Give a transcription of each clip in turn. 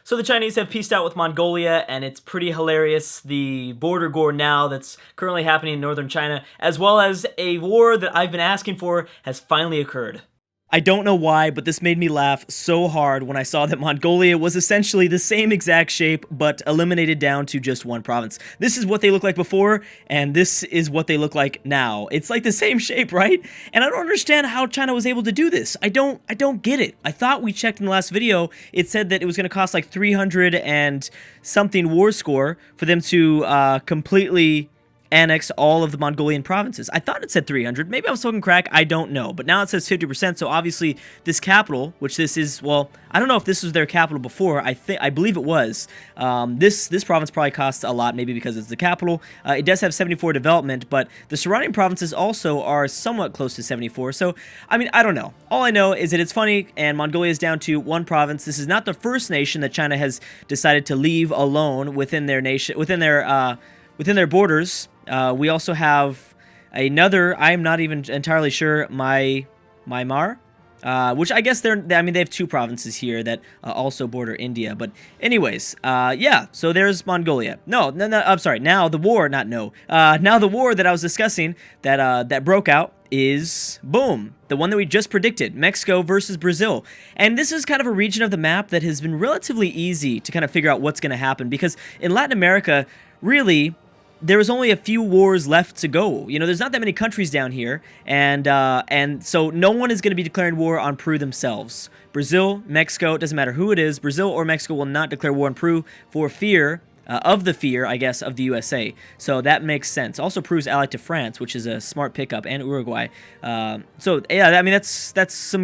So the Chinese have peaced out with Mongolia, and it's pretty hilarious. The border war now that's currently happening in northern China, as well as a war that I've been asking for, has finally occurred. I don't know why, but this made me laugh so hard when I saw that Mongolia was essentially the same exact shape, but eliminated down to just one province. This is what they look like before, and this is what they look like now. It's like the same shape, right? And I don't understand how China was able to do this. I don't get it. I thought we checked in the last video, it said that it was going to cost like 300 and something war score for them to completely annex all of the Mongolian provinces. I thought it said 300. Maybe I was talking crack. I don't know. But now it says 50%. So obviously this capital, which this is, well, I don't know if this was their capital before. I believe it was. This province probably costs a lot, maybe because it's the capital. It does have 74 development, but the surrounding provinces also are somewhat close to 74. So I mean, I don't know. All I know is that it's funny, and Mongolia is down to one province. This is not the first nation that China has decided to leave alone within their nation, within their borders. We also have another, I'm not even entirely sure, Myanmar, which I guess I mean, they have two provinces here that also border India. But anyways, yeah, so there's Mongolia. No, I'm sorry, now the war, now the war that I was discussing that broke out is, boom, the one that we just predicted, Mexico versus Brazil. And this is kind of a region of the map that has been relatively easy to kind of figure out what's going to happen, because in Latin America, really, there was only a few wars left to go. You know, there's not that many countries down here, and so no one is going to be declaring war on Peru themselves. Brazil, Mexico, it doesn't matter who it is, Brazil or Mexico will not declare war on Peru for fear of the fear, I guess, of the USA. So that makes sense. Also, Peru's allied to France, which is a smart pickup, and Uruguay. So yeah, I mean, that's a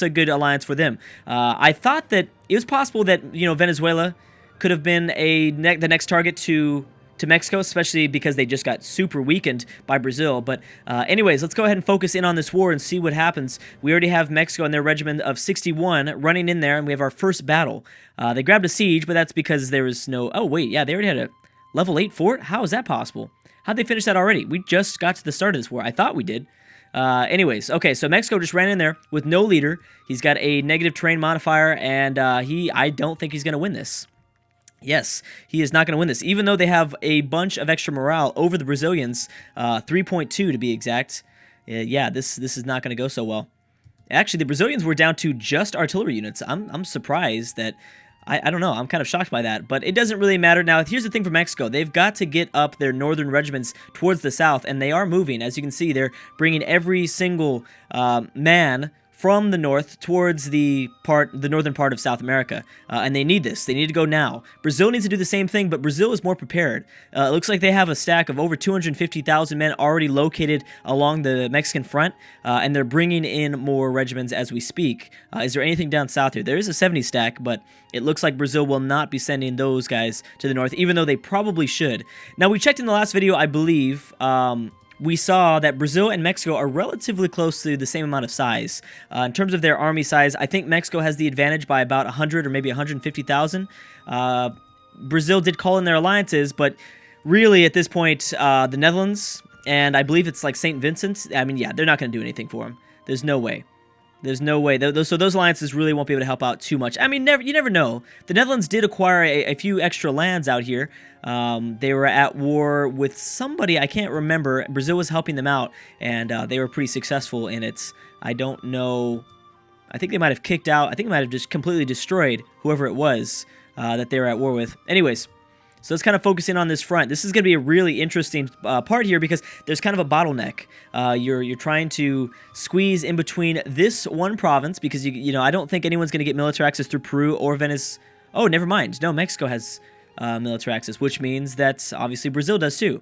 good alliance for them. I thought that it was possible that, you know, Venezuela could have been the next target to Mexico, especially because they just got super weakened by Brazil. But anyways, let's go ahead and focus in on this war and see what happens. We already have Mexico and their regiment of 61 running in there, and we have our first battle. They grabbed a siege, but that's because there was no... Oh, wait, yeah, they already had a level 8 fort? How is that possible? How'd they finish that already? We just got to the start of this war. I thought we did. Anyways, okay, so Mexico just ran in there with no leader. He's got a negative terrain modifier, and I don't think he's going to win this. Yes, he is not going to win this, even though they have a bunch of extra morale over the Brazilians, 3.2 to be exact. Yeah, this is not going to go so well. Actually, the Brazilians were down to just artillery units. I'm surprised that... I don't know, I'm kind of shocked by that, but it doesn't really matter. Now, here's the thing for Mexico. They've got to get up their northern regiments towards the south, and they are moving. As you can see, they're bringing every single man from the north towards the northern part of South America, and they need this. They need to go now. Brazil needs to do the same thing, but Brazil is more prepared. It looks like they have a stack of over 250,000 men already located along the Mexican front, and they're bringing in more regiments as we speak. Is there anything down south here? There is a 70 stack, but it looks like Brazil will not be sending those guys to the north, even though they probably should. Now, we checked in the last video, I believe, we saw that Brazil and Mexico are relatively close to the same amount of size. In terms of their army size, I think Mexico has the advantage by about 100 or maybe 150,000. Brazil did call in their alliances, but really at this point, the Netherlands, and I believe it's like St. Vincent, I mean, yeah, they're not going to do anything for them. There's no way. There's no way. So those alliances really won't be able to help out too much. I mean, you never know. The Netherlands did acquire a few extra lands out here. They were at war with somebody, I can't remember. Brazil was helping them out, and they were pretty successful in it. I don't know. I think they might have kicked out. I think they might have just completely destroyed whoever it was that they were at war with. Anyways, so let's kind of focus in on this front. This is going to be a really interesting part here because there's kind of a bottleneck. You're trying to squeeze in between this one province because you know, I don't think anyone's going to get military access through Peru or Venice. Oh, never mind. No, Mexico has military access, which means that obviously Brazil does too.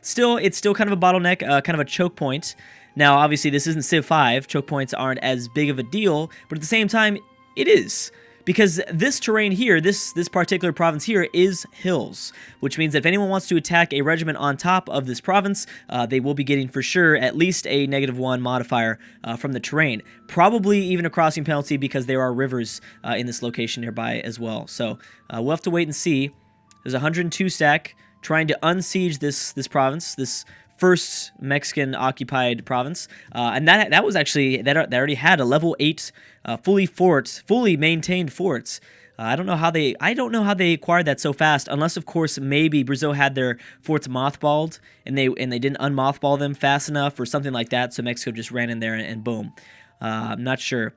Still, it's still kind of a bottleneck, kind of a choke point. Now, obviously, this isn't Civ 5. Choke points aren't as big of a deal, but at the same time, it is. Because this terrain here, this particular province here, is hills, which means that if anyone wants to attack a regiment on top of this province, they will be getting for sure at least a -1 modifier from the terrain. Probably even a crossing penalty because there are rivers in this location nearby as well. So we'll have to wait and see. There's a 102 stack trying to unsiege this province, this first Mexican occupied province, and that was actually that already had a level 8 fully maintained forts. I don't know how they acquired that so fast, unless of course maybe Brazil had their forts mothballed and they didn't unmothball them fast enough or something like that. So Mexico just ran in there and boom. I'm not sure.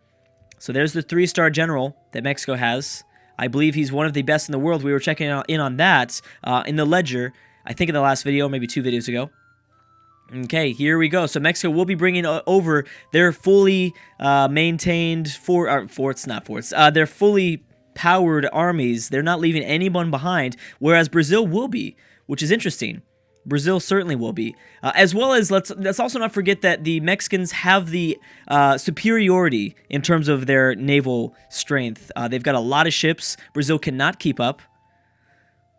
So there's the 3-star general that Mexico has. I believe he's one of the best in the world. We were checking in on that in the ledger. I think in the last video, maybe 2 videos ago. Okay, here we go. So Mexico will be bringing over their fully maintained they're fully powered armies. They're not leaving anyone behind, whereas Brazil will be, which is interesting. Brazil certainly will be. As well as, let's also not forget that the Mexicans have the superiority in terms of their naval strength. They've got a lot of ships. Brazil cannot keep up.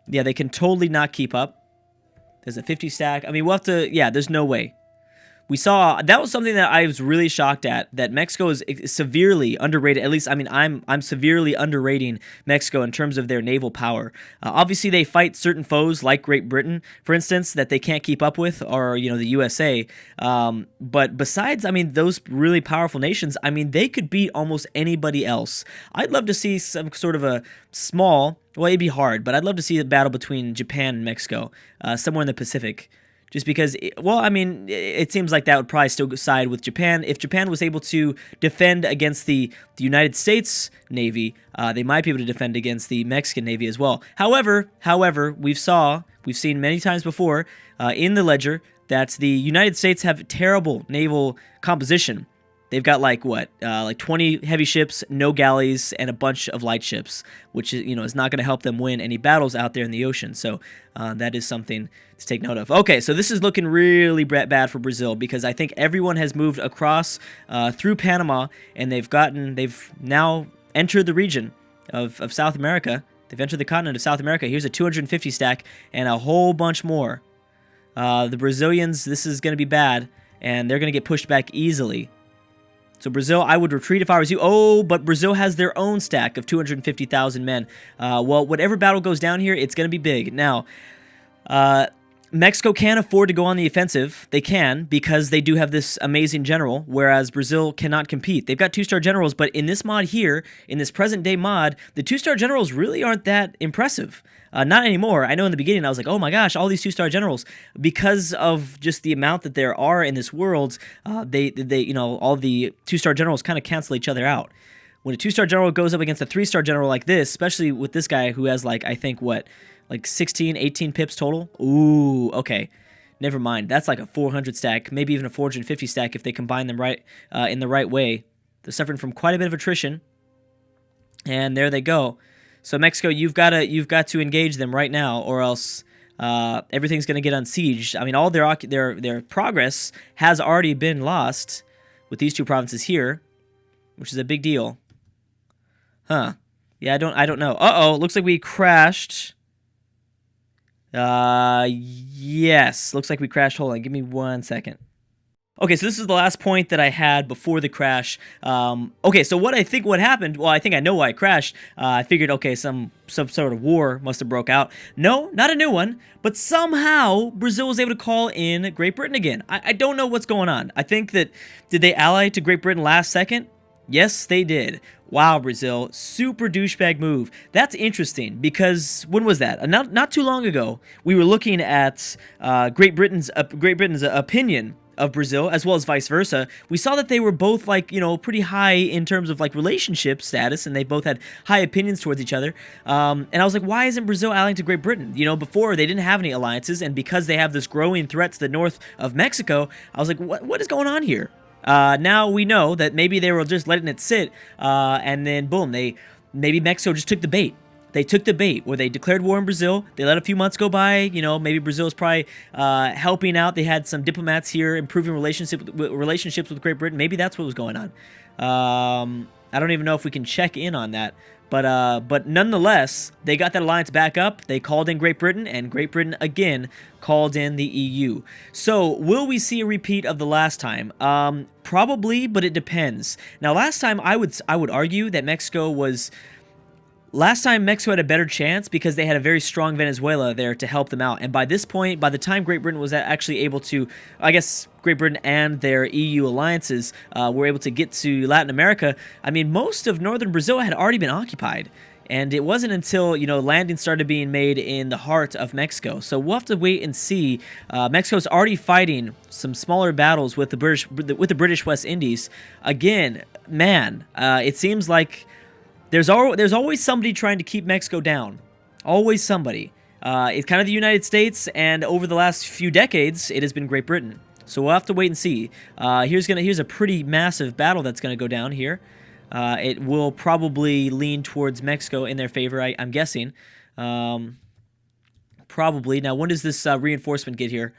Yeah, they can totally not keep up. There's a 50 stack. I mean, we'll have to... Yeah, there's no way. We saw... That was something that I was really shocked at, that Mexico is severely underrated. At least, I mean, I'm severely underrating Mexico in terms of their naval power. Obviously, they fight certain foes, like Great Britain, for instance, that they can't keep up with, or, you know, the USA. But besides, I mean, those really powerful nations, I mean, they could beat almost anybody else. I'd love to see some sort of a small... Well, it'd be hard, but I'd love to see a battle between Japan and Mexico, somewhere in the Pacific. Just because, well, I mean, it seems like that would probably still side with Japan. If Japan was able to defend against the United States Navy, they might be able to defend against the Mexican Navy as well. However, we've seen many times before in the ledger that the United States have terrible naval composition. They've got like 20 heavy ships, no galleys, and a bunch of light ships, which is not going to help them win any battles out there in the ocean. So that is something to take note of. Okay, so this is looking really bad for Brazil, because I think everyone has moved across through Panama, and they've now entered the region of South America. They've entered the continent of South America. Here's a 250 stack and a whole bunch more. The Brazilians, this is going to be bad, and they're going to get pushed back easily. So Brazil, I would retreat if I was you. Oh, but Brazil has their own stack of 250,000 men. Well, whatever battle goes down here, it's going to be big. Now, Mexico can afford to go on the offensive. They can, because they do have this amazing general, whereas Brazil cannot compete. They've got 2-star generals, but in this mod here, in this present-day mod, the 2-star generals really aren't that impressive. Not anymore. I know in the beginning I was like, oh my gosh, all these 2-star generals. Because of just the amount that there are in this world, all the 2-star generals kind of cancel each other out. When a 2-star general goes up against a 3-star general like this, especially with this guy who has like 16, 18 pips total? Ooh, okay. Never mind. That's like a 400 stack, maybe even a 450 stack if they combine them right in the right way. They're suffering from quite a bit of attrition. And there they go. So Mexico, you've got to engage them right now, or else everything's going to get unsieged. I mean, all their progress has already been lost with these 2 provinces here, which is a big deal. Huh? Yeah, I don't know. Uh-oh, looks like we crashed. Yes, looks like we crashed. Hold on, give me 1 second. Okay, so this is the last point that I had before the crash. Okay, so what happened, well, I think I know why it crashed. I figured, okay, some sort of war must have broke out. No, not a new one, but somehow Brazil was able to call in Great Britain again. I don't know what's going on. I think that, did they ally to Great Britain last second? Yes, they did. Wow, Brazil, super douchebag move. That's interesting, because when was that? Not too long ago, we were looking at Great Britain's opinion of Brazil, as well as vice versa. We saw that they were both pretty high in terms of relationship status, and they both had high opinions towards each other. And I was like, why isn't Brazil allying to Great Britain? Before they didn't have any alliances, and because they have this growing threat to the north of Mexico, I was like, what is going on here? Now we know that maybe they were just letting it sit, and then boom, maybe Mexico just took the bait. They took the bait where they declared war on Brazil. They let a few months go by. Maybe Brazil is probably helping out. They had some diplomats here improving relationships with Great Britain. Maybe that's what was going on. I don't even know if we can check in on that. But nonetheless, they got that alliance back up. They called in Great Britain, and Great Britain again called in the EU. So will we see a repeat of the last time? Probably, but it depends. Now, last time I would argue that Last time, Mexico had a better chance because they had a very strong Venezuela there to help them out. And by this point, by the time Great Britain was actually able to, I guess Great Britain and their EU alliances were able to get to Latin America, I mean, most of northern Brazil had already been occupied. And it wasn't until, you know, landings started being made in the heart of Mexico. So we'll have to wait and see. Mexico's already fighting some smaller battles with the British West Indies. Again, man, it seems like there's always somebody trying to keep Mexico down. Always somebody. It's kind of the United States, and over the last few decades, it has been Great Britain. So we'll have to wait and see. Here's a pretty massive battle that's gonna go down here. It will probably lean towards Mexico in their favor, I'm guessing. Probably. Now, when does this reinforcement get here?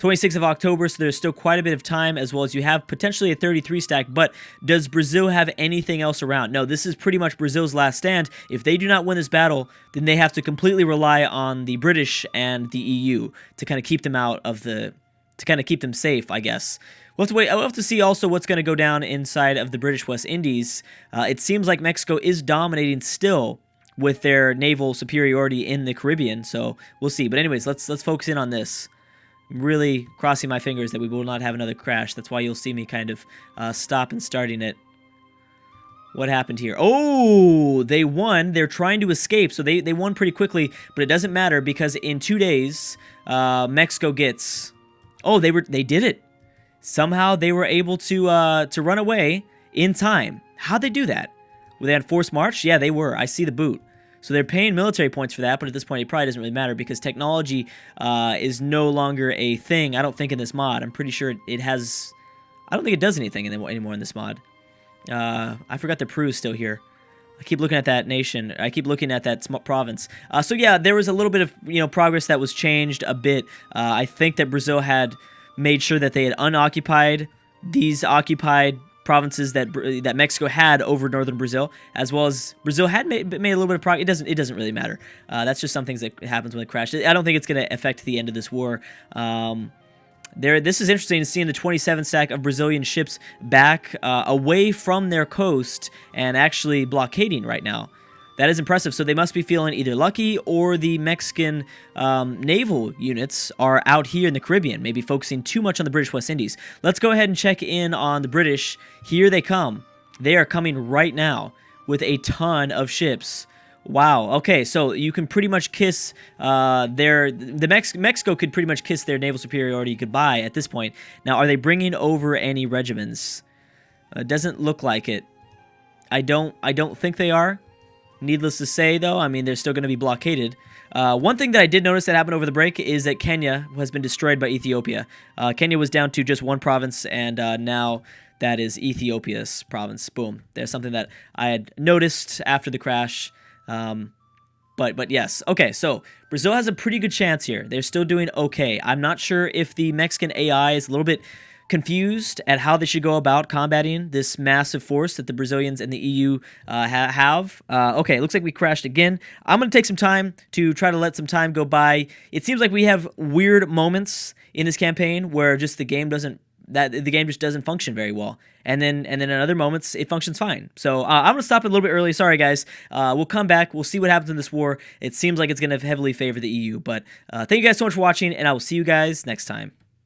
26th of October, so there's still quite a bit of time, as well as you have potentially a 33 stack, but does Brazil have anything else around? No, this is pretty much Brazil's last stand. If they do not win this battle, then they have to completely rely on the British and the EU to kind of keep them out of the... to kind of keep them safe, I guess. We'll have to wait. We'll have to see also what's going to go down inside of the British West Indies. It seems like Mexico is dominating still with their naval superiority in the Caribbean, so we'll see. But anyways, let's focus in on this. I'm really crossing my fingers that we will not have another crash. That's why you'll see me kind of stop and starting it. What happened here? Oh, they won. They're trying to escape, so they won pretty quickly, but it doesn't matter because in 2 days, Mexico gets... Oh, they did it. Somehow they were able to run away in time. How'd they do that? Were they on forced march? Yeah, they were. I see the boot. So they're paying military points for that, but at this point it probably doesn't really matter because technology is no longer a thing, I don't think, in this mod. I'm pretty sure it has... I don't think it does anything anymore in this mod. I forgot the Peru's still here. I keep looking at that nation. I keep looking at that province. So yeah, there was a little bit of progress that was changed a bit. I think that Brazil had made sure that they had unoccupied these occupied provinces that Mexico had over northern Brazil, as well as Brazil had made a little bit of progress. It doesn't really matter. That's just some things that happens when it crashes. I don't think it's going to affect the end of this war. This is interesting, seeing the 27 stack of Brazilian ships back away from their coast and actually blockading right now. That is impressive. So they must be feeling either lucky, or the Mexican naval units are out here in the Caribbean, maybe focusing too much on the British West Indies. Let's go ahead and check in on the British. Here they come. They are coming right now with a ton of ships. Wow. Okay, so you can pretty much kiss Mexico could pretty much kiss their naval superiority goodbye at this point. Now, are they bringing over any regiments? Doesn't look like it. I don't think they are. Needless to say, though, I mean, they're still going to be blockaded. One thing that I did notice that happened over the break is that Kenya has been destroyed by Ethiopia. Kenya was down to just one province, and now that is Ethiopia's province. Boom. There's something that I had noticed after the crash. But yes. Okay, so Brazil has a pretty good chance here. They're still doing okay. I'm not sure if the Mexican AI is a little bit confused at how they should go about combating this massive force that the Brazilians and the EU have. Okay, it looks like we crashed again. I'm going to take some time to try to let some time go by. It seems like we have weird moments in this campaign where just the game just doesn't function very well. And then in other moments, it functions fine. So I'm going to stop it a little bit early. Sorry, guys. We'll come back. We'll see what happens in this war. It seems like it's going to heavily favor the EU. But thank you guys so much for watching, and I will see you guys next time.